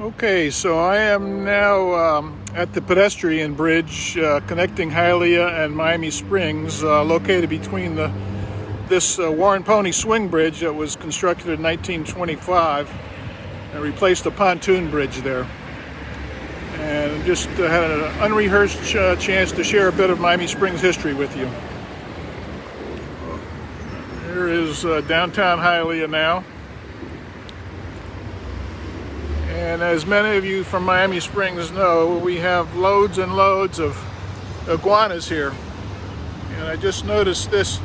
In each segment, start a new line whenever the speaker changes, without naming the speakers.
Okay, so I am now at the pedestrian bridge connecting Hialeah and Miami Springs, located between this Warren Pony swing bridge that was constructed in 1925 and replaced a pontoon bridge there. And just had an unrehearsed chance to share a bit of Miami Springs history with you. Here is downtown Hialeah now. And as many of you from Miami Springs know, we have loads and loads of iguanas here. And I just noticed this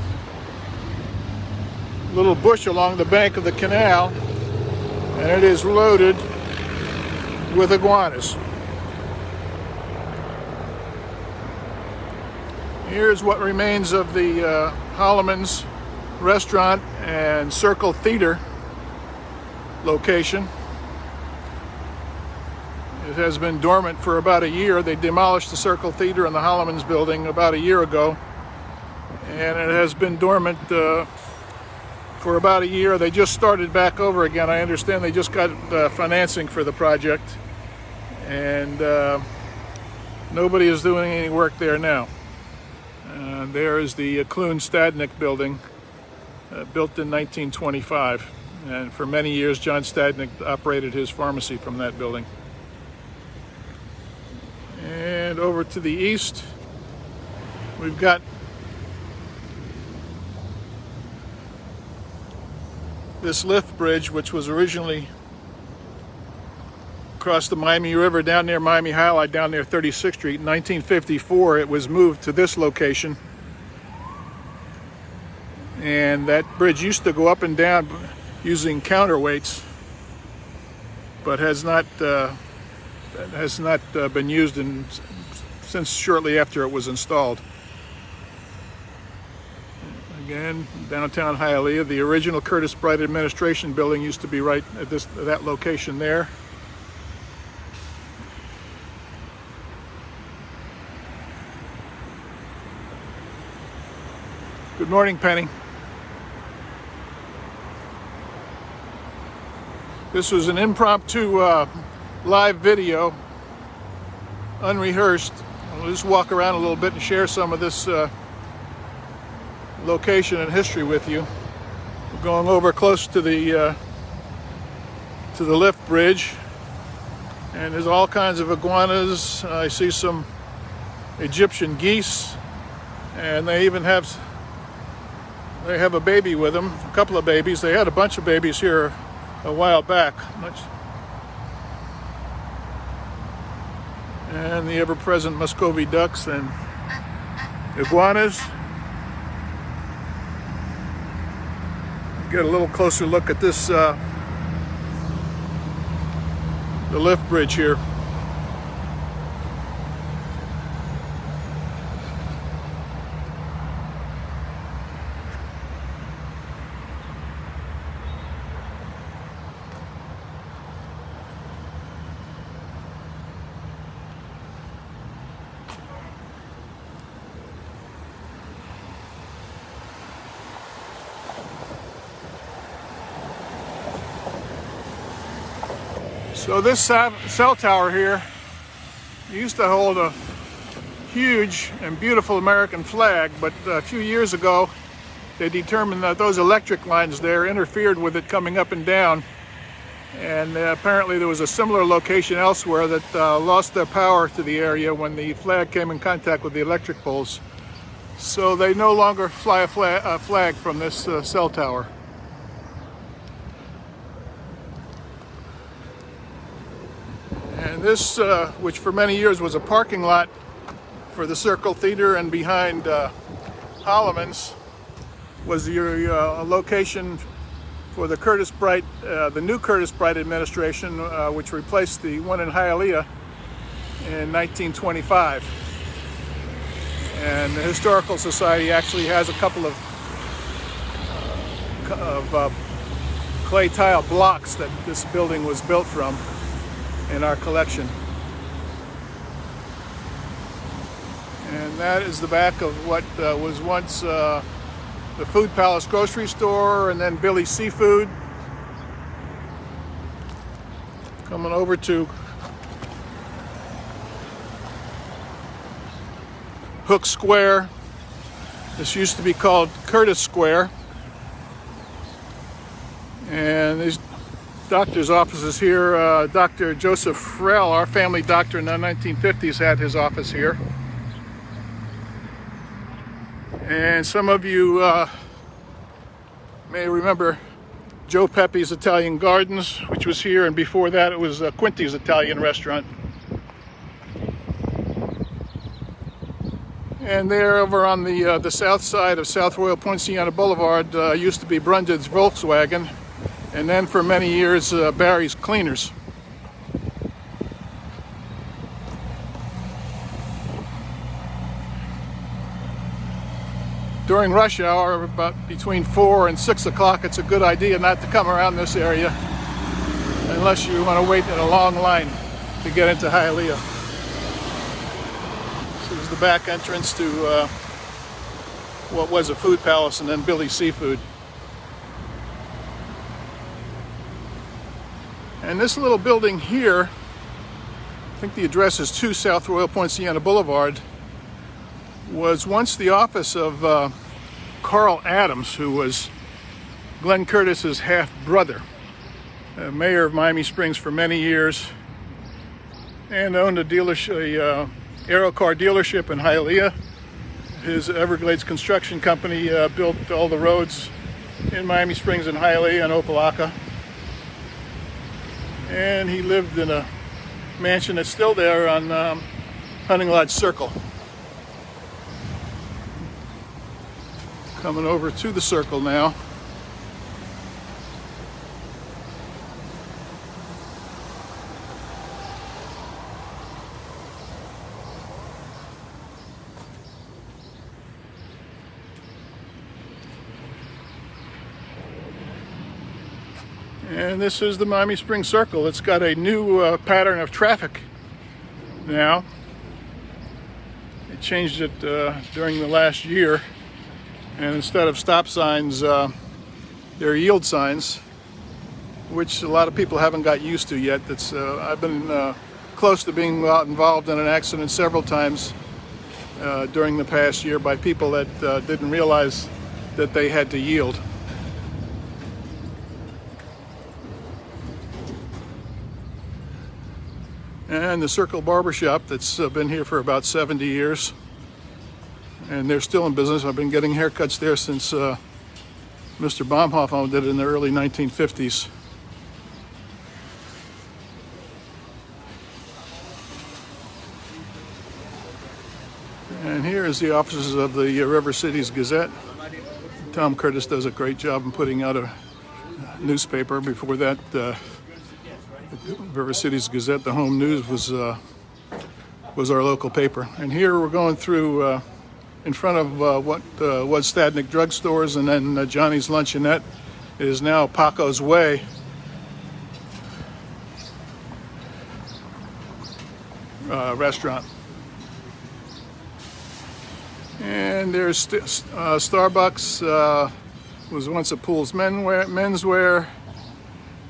little bush along the bank of the canal, and it is loaded with iguanas. Here's what remains of the Holleman's restaurant and Circle Theater location. It has been dormant for about a year. They demolished the Circle Theater and the Holleman's building about a year ago, and it has been dormant for about a year. They just started back over again. I understand they just got financing for the project, and nobody is doing any work there now. There is the Clune Stadnick building, built in 1925, and for many years John Stadnick operated his pharmacy from that building. And over to the east, we've got this lift bridge, which was originally across the Miami River down near Miami Highlight, down near 36th Street. In 1954, it was moved to this location. And that bridge used to go up and down using counterweights, but has not been used since shortly after it was installed. Again, downtown Hialeah, the original Curtis Bright administration building used to be right at that location there. Good morning, Penny. This was an impromptu live video, unrehearsed. I'll just walk around a little bit and share some of this location and history with you. We're going over close to the lift bridge, and there's all kinds of iguanas. I see some Egyptian geese, and they even have a baby with them, a couple of babies. They had a bunch of babies here a while back. And the ever-present Muscovy ducks and iguanas. Get a little closer look at this, the lift bridge here. So this cell tower here used to hold a huge and beautiful American flag, but a few years ago they determined that those electric lines there interfered with it coming up and down, and apparently there was a similar location elsewhere that lost their power to the area when the flag came in contact with the electric poles. So they no longer fly a flag from this cell tower. And this, which for many years was a parking lot for the Circle Theater and behind Holleman's, was the location for the Curtis Bright, the new Curtis Bright administration, which replaced the one in Hialeah in 1925. And the Historical Society actually has a couple of clay tile blocks that this building was built from in our collection. And that is the back of what was once the Food Palace grocery store, and then Billy's Seafood. Coming over to Hook Square. This used to be called Curtis Square. And these doctor's offices here. Dr. Joseph Frell, our family doctor in the 1950s, had his office here. And some of you may remember Joe Pepe's Italian Gardens, which was here, and before that it was Quinty's Italian Restaurant. And there over on the south side of South Royal Poinciana Boulevard used to be Brundid's Volkswagen, and then for many years Barry's Cleaners. During rush hour, about between 4 and 6 o'clock, it's a good idea not to come around this area unless you want to wait in a long line to get into Hialeah. This is the back entrance to what was a food palace and then Billy's Seafood. And this little building here, I think the address is 2 South Royal Poinciana Boulevard, was once the office of Carl Adams, who was Glenn Curtis's half-brother, mayor of Miami Springs for many years, and owned a dealership, Aero car dealership in Hialeah. His Everglades construction company built all the roads in Miami Springs and Hialeah and Opelika. And he lived in a mansion that's still there on Hunting Lodge Circle. Coming over to the circle now. And this is the Miami Springs Circle. It's got a new pattern of traffic now. They changed it during the last year. And instead of stop signs, they're yield signs, which a lot of people haven't got used to yet. I've been close to being involved in an accident several times during the past year by people that didn't realize that they had to yield. And the Circle Barbershop that's been here for about 70 years. And they're still in business. I've been getting haircuts there since Mr. Baumhoff did it in the early 1950s. And here is the offices of the River Cities Gazette. Tom Curtis does a great job in putting out a newspaper. Before that, River Cities Gazette, the home news, was our local paper. And here we're going through in front of what was Stadnick drugstores, and then Johnny's Luncheonette. It is now Paco's Way. Restaurant. And there's Starbucks, was once a Pools menswear,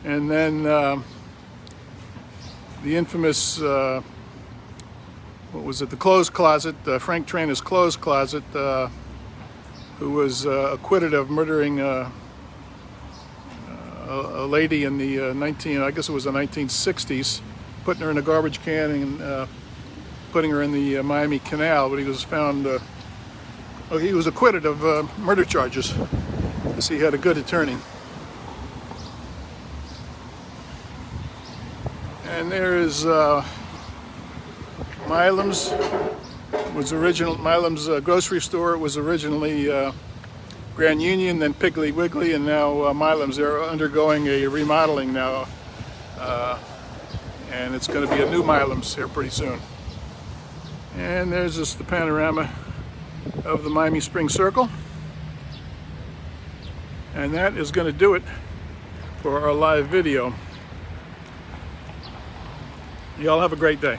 and then the infamous what was it? The Clothes Closet, Frank Trana's Clothes Closet, who was acquitted of murdering a lady in the I guess it was the 1960s, putting her in a garbage can and putting her in the Miami Canal. But he was found, he was acquitted of murder charges because he had a good attorney. And there is Milam's grocery store. It was originally Grand Union, then Piggly Wiggly, and now Milam's. They're undergoing a remodeling now, and it's going to be a new Milam's here pretty soon. And there's just the panorama of the Miami Springs Circle, and that is going to do it for our live video. Y'all have a great day.